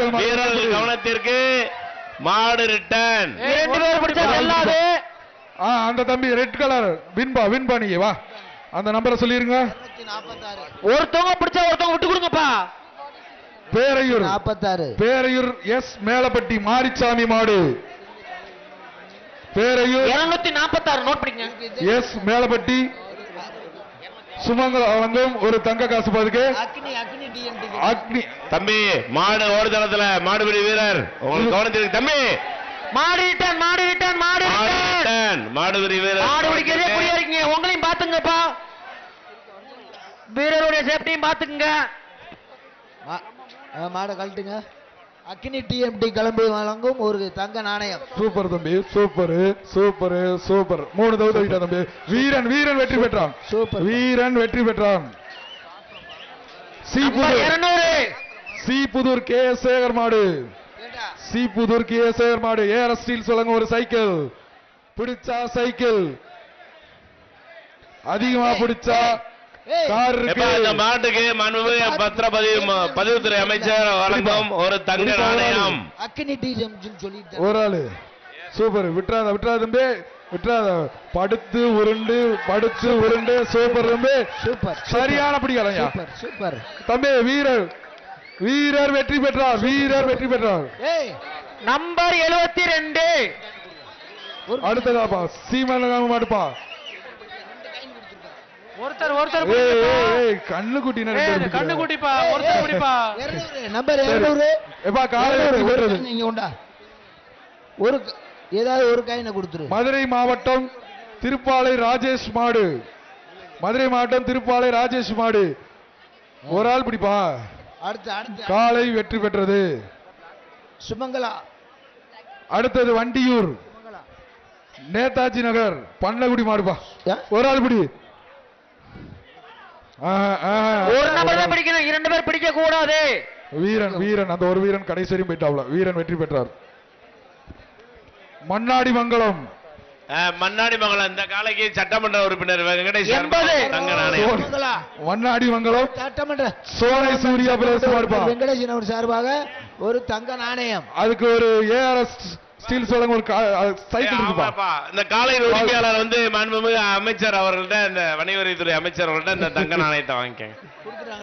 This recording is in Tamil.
வாழ்த்துக்கள் வீரர்கள் கவனத்திற்கு. மாடு ரிட்டர்ன். அந்த தம்பி ரெட் கலர் வின்பா நீங்க வா, அந்த நம்பரை சொல்லிருங்க. ஒருத்தவங்க பிடிச்சா ஒருத்தவங்க விட்டு கொடுங்கப்பா. பேரையூர் 46, பேரையூர் எஸ் மேலப்பட்டி மாரிச்சாமி மாடு. பேரையூர் 246 நோட் பண்ணிங்க. எஸ் மேலப்பட்டி சுமங்கல வழங்கும் ஒரு தங்க காசு பாதுக்கு. அக்னி தம்பி மாடு ஓடுதளத்துல மாடுபிடி வீரர் உங்களுக்கு கவனத்திற்கு தம்பி. மாடுபிடி வீரர் உங்களையும் பாத்துங்கப்பா, வீரருடைய சேஃப்டியும் பாத்துங்க. மாடை கழட்டுங்க. அக்னி டிஎம்டி கிளம்பி வழங்கும் ஒரு தங்க நாணயம். சூப்பர் தம்பி, சூப்பர் சூப்பர் சூப்பர். 3 தவிர தம்பி. வீரன் வெற்றி பெற்றான். சூப்பர், வீரன் வெற்றி பெற்றான். சீபுதூர் கே சேகர் மாடு. சீபுதூர் கே சேகர் மாடு. ஏஆர் ஸ்டீல் சொல்லுங்க ஒரு சைக்கிள். பிடிச்சா சைக்கிள், அதிகமா பிடிச்சா கார் இருக்கு. இந்த மாட்டுக்கு மாண்புமிகு பதிவுத்துறை அமைச்சர் வழங்கும் ஒரு தங்க நாணயம். அக்னி டிஎம்டி சொல்லிட்டு ஒரு ஆளு. சூப்பர், விட்டுறாத தம்பி, விட்டுறாத. படுத்து உருண்டு சூப்பர் தம்பி, சூப்பர். சரியான பிடிக்கலையா? சூப்பர் தம்பி. வீரர் வெற்றி பெற்றார். நம்பர் 72. அடுத்ததாப்பா சீமன் மாடுப்பா. ஒருத்தர் கண்ணு குட்டி நம்பர் 200. நீங்க உண்டா ஒரு ஏதாவது ஒரு காயினை கொடுத்துரு. மதுரை மாவட்டம் திருப்பாலை ராஜேஷ் மாடு. ஒரு ஆள் பிடிப்பா. அடுத்து காலை வெற்றி பெற்றது சுமங்கலா. அடுத்தது வண்டியூர் நேதாஜி நகர் பண்ணகுடி மாடுப்பா. ஒரு ஆள் பிடி. ஒரு நபர் தான் பிடிக்கணும், 2 பேர் பிடிக்க கூடாது. வீரன் அந்த ஒரு வீரன் கடைசி வரையும் போயிட்டாப்ல. வீரன் வெற்றி பெற்றார். மண்ணாடி மங்கலம் இந்த காலைக்கு சட்டமன்ற உறுப்பினர் வெங்கடேஷ் தங்க நாணயம். மண்ணாடி மங்கலம் சட்டமன்ற சோனை சூர்யா வெங்கடேஷன் சார்பாக ஒரு தங்க நாணயம். அதுக்கு ஒரு ஏஆர்எஸ் ஸ்டீல் சொல்லுங்க ஒரு சைக்கிள் இருக்குப்பா. இந்த காலை உரிமையாளர் வந்து மாண்புமிகு அமைச்சர் அவர்கள்ட்ட, இந்த வணிகவரித்துறை அமைச்சர் அவர்கள்ட்ட இந்த தங்க நாணயத்தை வாங்கிக்க.